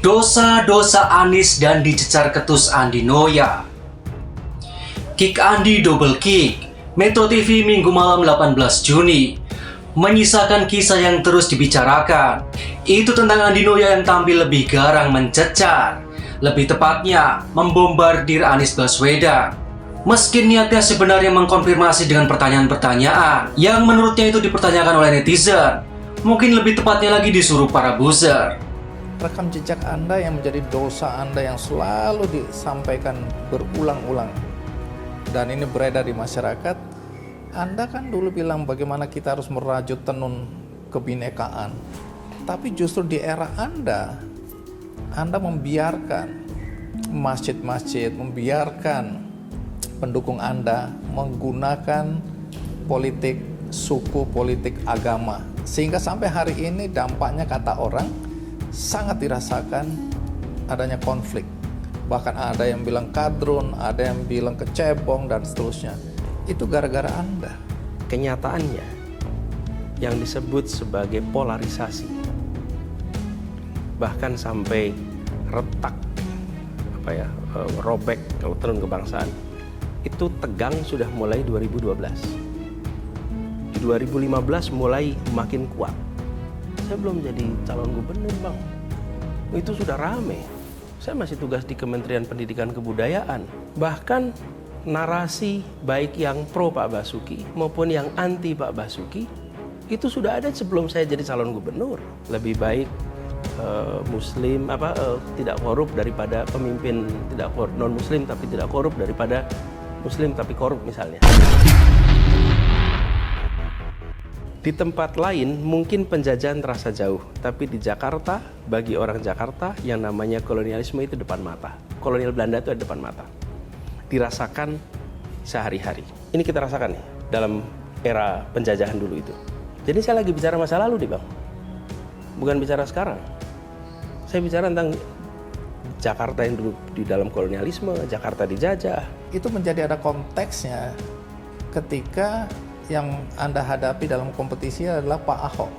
Dosa-dosa Anies dan dicecar ketus Andi Noya. Kick Andi double kick. Metro TV Minggu malam 18 Juni menyisakan kisah yang terus dibicarakan. Itu tentang Andi Noya yang tampil lebih garang mencecar, lebih tepatnya membombardir Anies Baswedan. Meski niatnya sebenarnya mengkonfirmasi dengan pertanyaan-pertanyaan yang menurutnya itu dipertanyakan oleh netizen, mungkin lebih tepatnya lagi disuruh para buzzer. Rekam jejak Anda yang menjadi dosa Anda yang selalu disampaikan berulang-ulang dan ini beredar di masyarakat. Anda kan dulu bilang bagaimana kita harus merajut tenun kebinekaan, tapi justru di era Anda membiarkan masjid-masjid, membiarkan pendukung Anda menggunakan politik suku, politik agama, sehingga sampai hari ini dampaknya kata orang sangat dirasakan adanya konflik. Bahkan ada yang bilang kadrun, ada yang bilang kecebong dan seterusnya. Itu gara-gara Anda. Kenyataannya yang disebut sebagai polarisasi, bahkan sampai retak, robek kalau tenun kebangsaan, itu tegang sudah mulai 2012. Di 2015 mulai makin kuat. Saya belum jadi calon gubernur, Bang. Itu sudah rame. Saya masih tugas di Kementerian Pendidikan Kebudayaan. Bahkan narasi baik yang pro Pak Basuki maupun yang anti Pak Basuki itu sudah ada sebelum saya jadi calon gubernur. Lebih baik Muslim tidak korup daripada pemimpin tidak non Muslim tapi tidak korup daripada Muslim tapi korup misalnya. Di tempat lain mungkin penjajahan terasa jauh, tapi di Jakarta, bagi orang Jakarta yang namanya kolonialisme itu depan mata. Kolonial Belanda itu ada depan mata. Dirasakan sehari-hari. Ini kita rasakan nih dalam era penjajahan dulu itu. Jadi saya lagi bicara masa lalu nih, Bang. Bukan bicara sekarang. Saya bicara tentang Jakarta yang dulu di dalam kolonialisme, Jakarta dijajah. Itu menjadi ada konteksnya ketika yang Anda hadapi dalam kompetisi adalah Pak Ahok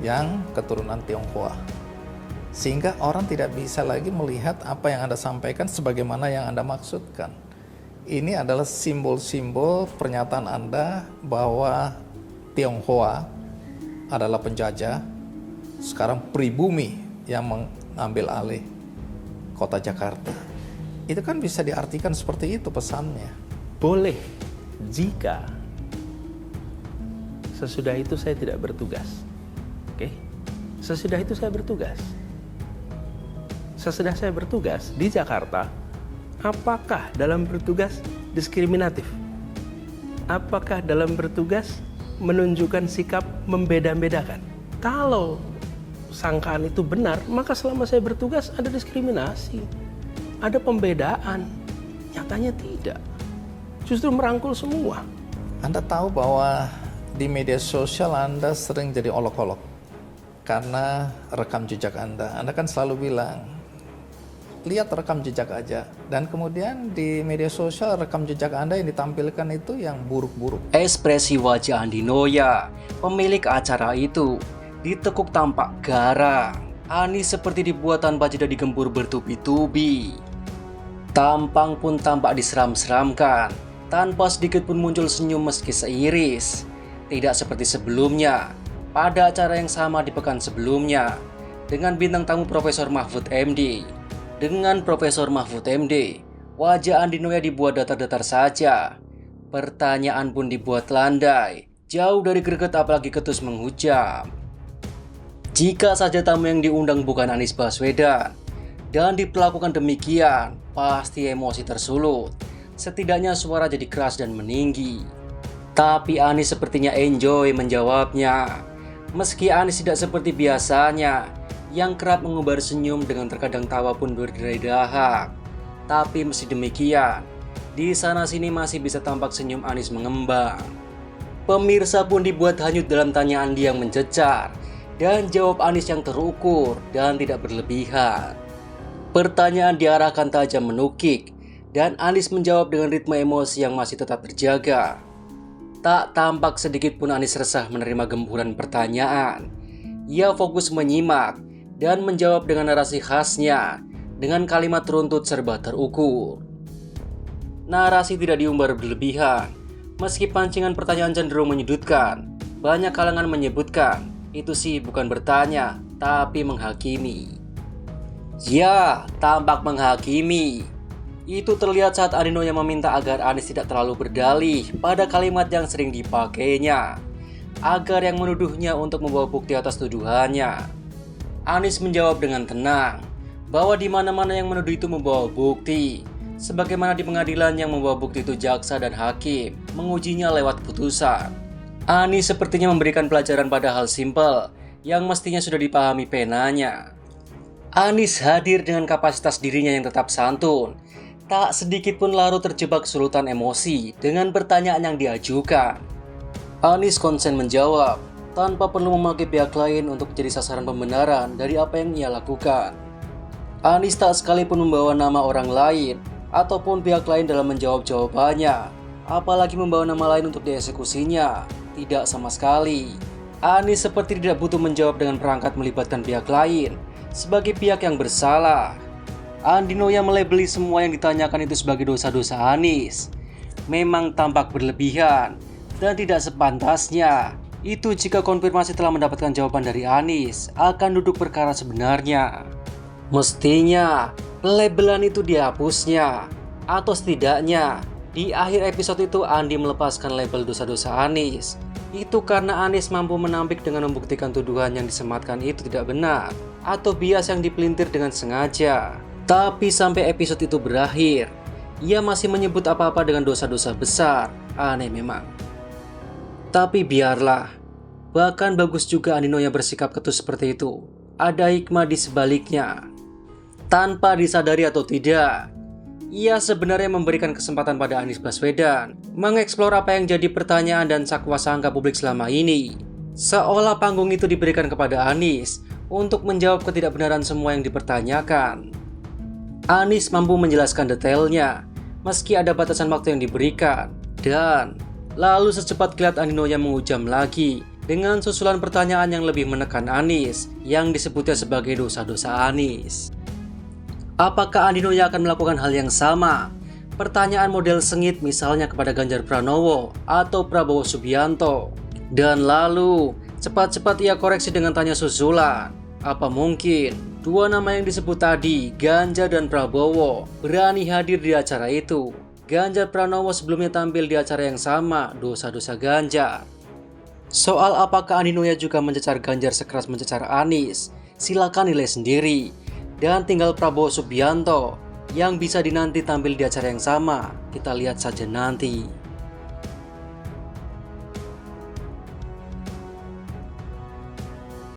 yang keturunan Tionghoa. Sehingga orang tidak bisa lagi melihat apa yang Anda sampaikan sebagaimana yang Anda maksudkan. Ini adalah simbol-simbol pernyataan Anda bahwa Tionghoa adalah penjajah, sekarang pribumi yang mengambil alih kota Jakarta. Itu kan bisa diartikan seperti itu pesannya. Boleh jika sesudah itu saya tidak bertugas. Oke? Sesudah itu saya bertugas. Sesudah saya bertugas di Jakarta, apakah dalam bertugas diskriminatif? Apakah dalam bertugas menunjukkan sikap membeda-bedakan? Kalau sangkaan itu benar, maka selama saya bertugas ada diskriminasi, ada pembedaan. Nyatanya tidak. Justru merangkul semua. Anda tahu bahwa di media sosial Anda sering jadi olok-olok karena rekam jejak Anda. Anda kan selalu bilang, lihat rekam jejak aja. Dan kemudian di media sosial rekam jejak Anda yang ditampilkan itu yang buruk-buruk. Ekspresi wajah Andi Noya, pemilik acara itu, ditekuk tampak garang. Anies seperti dibuat tanpa jeda digempur bertubi-tubi. Tampang pun tampak diseram-seramkan, tanpa sedikit pun muncul senyum meski seiris. Tidak seperti sebelumnya, pada acara yang sama di pekan sebelumnya, dengan bintang tamu Profesor Mahfud MD. Dengan Profesor Mahfud MD, wajah Andi Noya dibuat datar-datar saja. Pertanyaan pun dibuat landai, jauh dari greget apalagi ketus menghujam. Jika saja tamu yang diundang bukan Anies Baswedan, dan diperlakukan demikian, pasti emosi tersulut. Setidaknya suara jadi keras dan meninggi. Tapi Anies sepertinya enjoy menjawabnya. Meski Anies tidak seperti biasanya, yang kerap mengubar senyum dengan terkadang tawa pun berderai dahak. Tapi meski demikian, di sana-sini masih bisa tampak senyum Anies mengembang. Pemirsa pun dibuat hanyut dalam tanyaan dia yang mencecar, dan jawab Anies yang terukur dan tidak berlebihan. Pertanyaan diarahkan tajam menukik, dan Anies menjawab dengan ritme emosi yang masih tetap terjaga. Tak tampak sedikit pun Anies resah menerima gempuran pertanyaan. Ia fokus menyimak dan menjawab dengan narasi khasnya dengan kalimat runtut serba terukur. Narasi tidak diumbar berlebihan. Meski pancingan pertanyaan cenderung menyudutkan, banyak kalangan menyebutkan itu sih bukan bertanya, tapi menghakimi. Ya, tampak menghakimi. Itu terlihat saat Andinoya meminta agar Anies tidak terlalu berdalih pada kalimat yang sering dipakainya, agar yang menuduhnya untuk membawa bukti atas tuduhannya. Anies menjawab dengan tenang bahwa di mana-mana yang menuduh itu membawa bukti, sebagaimana di pengadilan yang membawa bukti itu jaksa dan hakim mengujinya lewat putusan. Anies sepertinya memberikan pelajaran pada hal simpel yang mestinya sudah dipahami penanya. Anies hadir dengan kapasitas dirinya yang tetap santun. Tak sedikit pun larut terjebak sulutan emosi dengan pertanyaan yang diajukan. Anies konsen menjawab tanpa perlu memakai pihak lain untuk menjadi sasaran pembenaran dari apa yang ia lakukan. Anies tak sekalipun membawa nama orang lain ataupun pihak lain dalam menjawab jawabannya, apalagi membawa nama lain untuk dieksekusinya. Tidak sama sekali. Anies seperti tidak butuh menjawab dengan perangkat melibatkan pihak lain sebagai pihak yang bersalah. Andinoya melabeli semua yang ditanyakan itu sebagai dosa-dosa Anies. Memang tampak berlebihan dan tidak sepantasnya. Itu jika konfirmasi telah mendapatkan jawaban dari Anies akan duduk perkara sebenarnya. Mestinya pelabelan itu dihapusnya, atau setidaknya di akhir episode itu Andi melepaskan label dosa-dosa Anies. Itu karena Anies mampu menampik dengan membuktikan tuduhan yang disematkan itu tidak benar atau bias yang dipelintir dengan sengaja. Tapi sampai episode itu berakhir, ia masih menyebut apa-apa dengan dosa-dosa besar. Aneh memang. Tapi biarlah. Bahkan bagus juga Andinoya bersikap ketus seperti itu. Ada hikmah di sebaliknya. Tanpa disadari atau tidak, ia sebenarnya memberikan kesempatan pada Anies Baswedan mengeksplor apa yang jadi pertanyaan dan sakwa-sangka publik selama ini. Seolah panggung itu diberikan kepada Anies untuk menjawab ketidakbenaran semua yang dipertanyakan. Anies mampu menjelaskan detailnya meski ada batasan waktu yang diberikan. Dan lalu secepat kilat Andinoya mengujam lagi dengan susulan pertanyaan yang lebih menekan Anies yang disebutnya sebagai dosa-dosa Anies. Apakah Andinoya akan melakukan hal yang sama? Pertanyaan model sengit misalnya kepada Ganjar Pranowo atau Prabowo Subianto. Dan lalu cepat-cepat ia koreksi dengan tanya susulan. Apa mungkin dua nama yang disebut tadi, Ganjar dan Prabowo, berani hadir di acara itu? Ganjar Pranowo sebelumnya tampil di acara yang sama, dosa-dosa Ganjar. Soal apakah Andinoya juga mencecar Ganjar sekeras mencecar Anies, silakan nilai sendiri. Dan tinggal Prabowo Subianto yang bisa dinanti tampil di acara yang sama, kita lihat saja nanti.